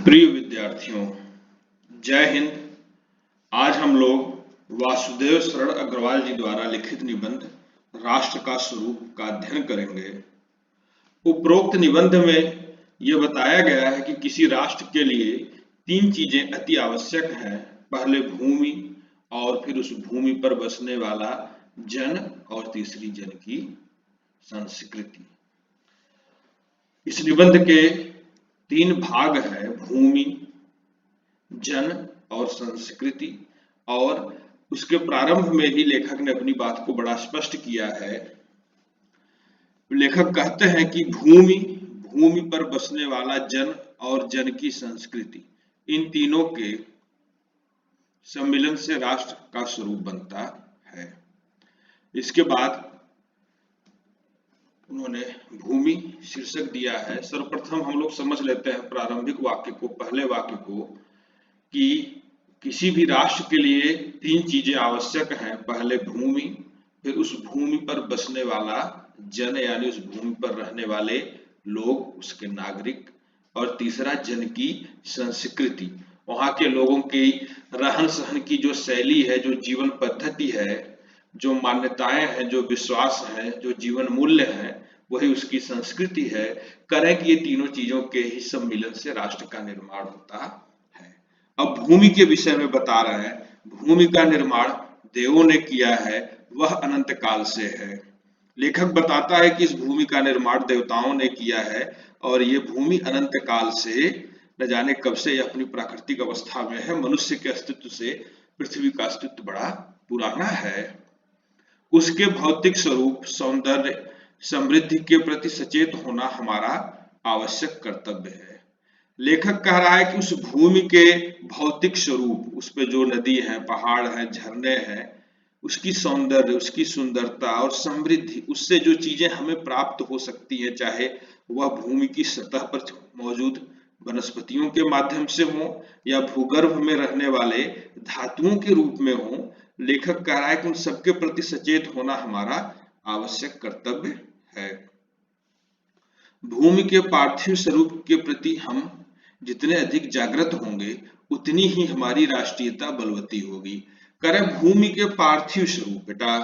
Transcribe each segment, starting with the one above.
प्रिय विद्यार्थियों, जय हिंद। आज हम लोग वासुदेव शरण अग्रवाल जी द्वारा लिखित निबंध राष्ट्र का स्वरूप का अध्ययन करेंगे। उपरोक्त निबंध में यह बताया गया है कि किसी राष्ट्र के लिए तीन चीजें अति आवश्यक हैं। पहले भूमि, और फिर उस भूमि पर बसने वाला जन, और तीसरी जन की संस्कृति। इस निबंध के तीन भाग हैं, भूमि, जन और संस्कृति। और उसके प्रारंभ में ही लेखक ने अपनी बात को बड़ा स्पष्ट किया है। लेखक कहते हैं कि भूमि, भूमि पर बसने वाला जन और जन की संस्कृति, इन तीनों के सम्मिलन से राष्ट्र का स्वरूप बनता है। इसके बाद उन्होंने भूमि शीर्षक दिया है। सर्वप्रथम हम लोग समझ लेते हैं प्रारंभिक वाक्य को, पहले वाक्य को, कि किसी भी राष्ट्र के लिए तीन चीजें आवश्यक हैं। पहले भूमि, फिर उस भूमि पर बसने वाला जन यानी उस भूमि पर रहने वाले लोग, उसके नागरिक, और तीसरा जन की संस्कृति, वहां के लोगों की रहन सहन की जो शैली है, जो जीवन पद्धति है, जो मान्यताएं हैं, जो विश्वास हैं, जो जीवन मूल्य हैं, वही उसकी संस्कृति है। करें कि ये तीनों चीजों के ही सम्मिलन से राष्ट्र का निर्माण होता है। अब भूमि के विषय में बता रहे हैं। भूमि का निर्माण देवों ने किया है, वह अनंत काल से है। लेखक बताता है कि इस भूमि का निर्माण देवताओं ने किया है, और ये भूमि अनंत काल से, न जाने कब से यह अपनी प्राकृतिक अवस्था में है। मनुष्य के अस्तित्व से पृथ्वी का अस्तित्व बड़ा पुराना है। उसके भौतिक स्वरूप, सौंदर्य, समृद्धि के प्रति सचेत होना हमारा आवश्यक कर्तव्य है। लेखक कह रहा है कि उस भूमि के भौतिक स्वरूप, उस पे जो नदी है, पहाड़ है, झरने हैं, उसकी सौंदर्य, उसकी सुंदरता और समृद्धि, उससे जो चीजें हमें प्राप्त हो सकती हैं, चाहे वह भूमि की सतह पर मौजूद वनस्पतियों के माध्यम से हो या भूगर्भ में रहने वाले धातुओं के रूप में हो, लेखक कह रहा है कि उन सबके प्रति सचेत होना हमारा आवश्यक कर्तव्य है। भूमि के पार्थिव स्वरूप के प्रति हम जितने अधिक जागृत होंगे, उतनी ही हमारी राष्ट्रीयता बलवती होगी। करें भूमि के पार्थिव स्वरूप। बेटा,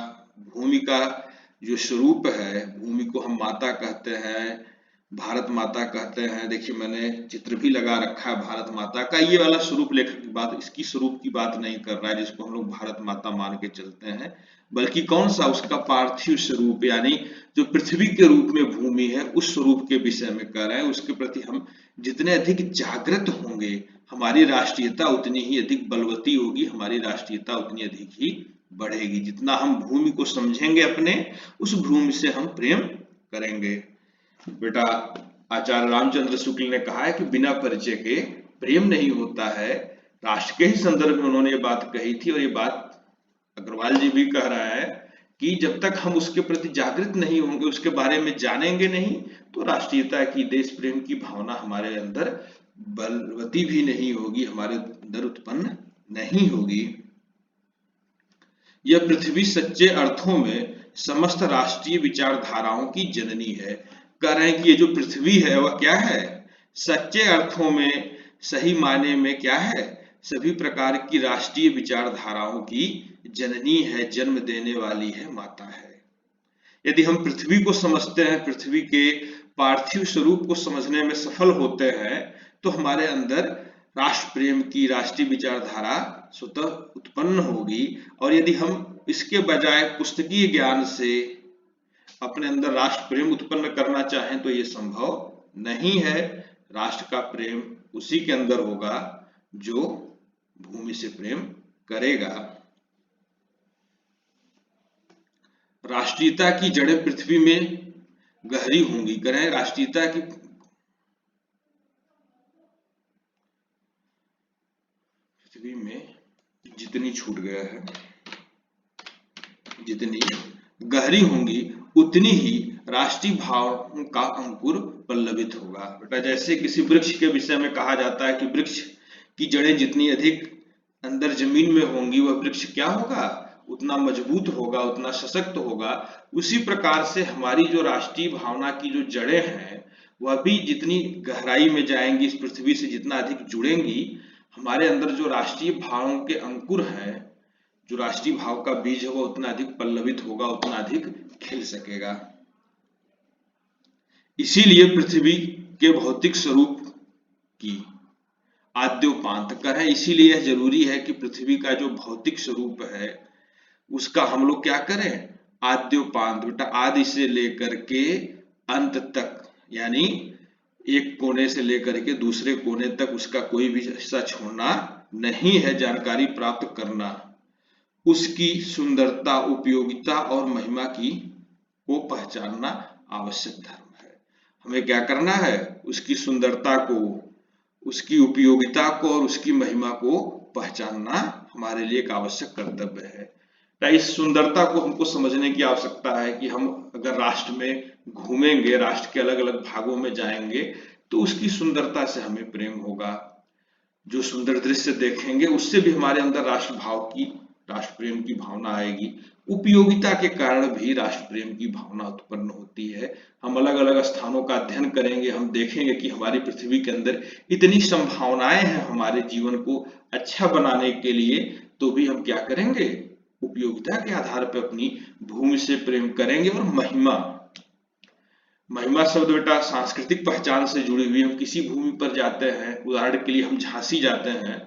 भूमि का जो स्वरूप है, भूमि को हम माता कहते हैं, भारत माता कहते हैं। देखिए, मैंने चित्र भी लगा रखा है भारत माता का। ये वाला स्वरूप लेखक की बात, इसकी स्वरूप की बात नहीं कर रहा है जिसको हम लोग भारत माता मान के चलते हैं, बल्कि कौन सा, उसका पार्थिव स्वरूप, यानी जो पृथ्वी के रूप में भूमि है, उस स्वरूप के विषय में कह रहे हैं। उसके प्रति हम जितने अधिक जागृत होंगे, हमारी राष्ट्रीयता उतनी ही अधिक बलवती होगी, हमारी राष्ट्रीयता उतनी अधिक ही बढ़ेगी। जितना हम भूमि को समझेंगे अपने, उस भूमि से हम प्रेम करेंगे। बेटा, आचार्य रामचंद्र शुक्ल ने कहा है कि बिना परिचय के प्रेम नहीं होता है। राष्ट्र के ही संदर्भ में उन्होंने ये बात कही थी, और ये बात अग्रवाल जी भी कह रहा है कि जब तक हम उसके प्रति जागृत नहीं होंगे, उसके बारे में जानेंगे नहीं, तो राष्ट्रीयता की, देश प्रेम की भावना हमारे अंदर बलवती भी नहीं होगी, हमारे अंदर उत्पन्न नहीं होगी। यह पृथ्वी सच्चे अर्थों में समस्त राष्ट्रीय विचारधाराओं की जननी है। कह रहे हैं कि ये जो पृथ्वी है वह क्या है, सच्चे अर्थों में, सही मायने में क्या है, सभी प्रकार की राष्ट्रीय विचारधाराओं की जननी है, जन्म देने वाली है, माता है। यदि हम पृथ्वी को समझते हैं, पृथ्वी के पार्थिव स्वरूप को समझने में सफल होते हैं, तो हमारे अंदर राष्ट्र प्रेम की राष्ट्रीय विचारधारा स्वतः उत्पन्न होगी। और यदि हम इसके बजाय पुस्तकीय ज्ञान से अपने अंदर राष्ट्र प्रेम उत्पन्न करना चाहें, तो ये संभव नहीं है। राष्ट्र का प्रेम उसी के अंदर होगा जो भूमि से प्रेम करेगा। राष्ट्रीयता की जड़ें पृथ्वी में गहरी होंगी। करें राष्ट्रीयता की, पृथ्वी में जितनी छूट गया है, जितनी गहरी होंगी, उतनी ही राष्ट्रीय भाव का अंकुर पल्लवित होगा। बेटा, जैसे किसी वृक्ष के विषय में कहा जाता है कि वृक्ष की जड़ें जितनी अधिक अंदर जमीन में होंगी, वह वृक्ष क्या होगा, उतना मजबूत होगा, उतना सशक्त होगा, उसी प्रकार से हमारी जो राष्ट्रीय भावना की जो जड़ें हैं वह भी जितनी गहराई में जाएंगी, इस पृथ्वी से जितना अधिक जुड़ेंगी, हमारे अंदर जो राष्ट्रीय भावों के अंकुर हैं, जो राष्ट्रीय भाव का बीज है, वो उतना अधिक पल्लवित होगा, उतना अधिक खिल सकेगा। इसीलिए पृथ्वी के भौतिक स्वरूप की आद्योपांत कर है। इसीलिए यह जरूरी है कि पृथ्वी का जो भौतिक स्वरूप है उसका हम लोग क्या करें, आद्योपांत, बेटा आदि से लेकर के अंत तक, यानी एक कोने से लेकर के दूसरे कोने तक उसका कोई भी हिस्सा छोड़ना नहीं है, जानकारी प्राप्त करना, उसकी सुंदरता, उपयोगिता और महिमा की को पहचानना आवश्यक धर्म है। हमें क्या करना है, उसकी सुंदरता को, उसकी उपयोगिता को और उसकी महिमा को पहचानना हमारे लिए एक आवश्यक कर्तव्य है। इस सुंदरता को हमको समझने की आवश्यकता है कि हम अगर राष्ट्र में घूमेंगे, राष्ट्र के अलग अलग भागों में जाएंगे, तो उसकी सुंदरता से हमें प्रेम होगा। जो सुंदर दृश्य देखेंगे उससे भी हमारे अंदर राष्ट्र भाव की, राष्ट्र प्रेम की भावना आएगी। उपयोगिता के कारण भी राष्ट्र प्रेम की भावना उत्पन्न होती है। हम अलग अलग स्थानों का अध्ययन करेंगे, हम देखेंगे कि हमारी पृथ्वी के अंदर इतनी संभावनाएं हैं हमारे जीवन को अच्छा बनाने के लिए, तो भी हम क्या करेंगे, उपयोगिता के आधार पर अपनी भूमि से प्रेम करेंगे। और महिमा, महिमा शब्द बेटा सांस्कृतिक पहचान से जुड़ी हुई। हम किसी भूमि पर जाते हैं, उदाहरण के लिए हम झांसी जाते हैं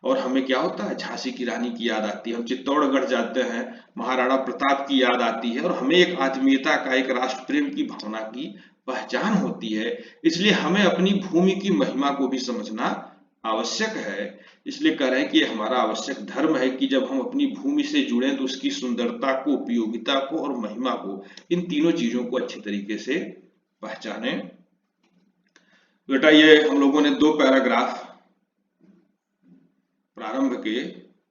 और हमें क्या होता है, झांसी की रानी की याद आती है। हम चित्तौड़गढ़ जाते हैं, महाराणा प्रताप की याद आती है, और हमें एक आत्मीयता का, एक राष्ट्र प्रेम की भावना की पहचान होती है। इसलिए हमें अपनी भूमि की महिमा को भी समझना आवश्यक है। इसलिए कह रहे हैं कि यह हमारा आवश्यक धर्म है कि जब हम अपनी भूमि से जुड़े तो उसकी सुंदरता को, उपयोगिता को और महिमा को, इन तीनों चीजों को अच्छे तरीके से पहचाने। बेटा ये हम लोगों ने 2 पैराग्राफ प्रारंभ के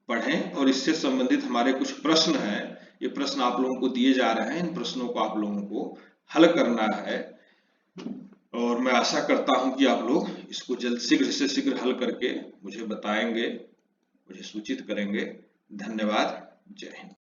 पढ़े और इससे संबंधित हमारे कुछ प्रश्न हैं। ये प्रश्न आप लोगों को दिए जा रहे हैं, इन प्रश्नों को आप लोगों को हल करना है और मैं आशा करता हूं कि आप लोग इसको जल्द, शीघ्र से शीघ्र हल करके मुझे बताएंगे, मुझे सूचित करेंगे। धन्यवाद। जय हिंद।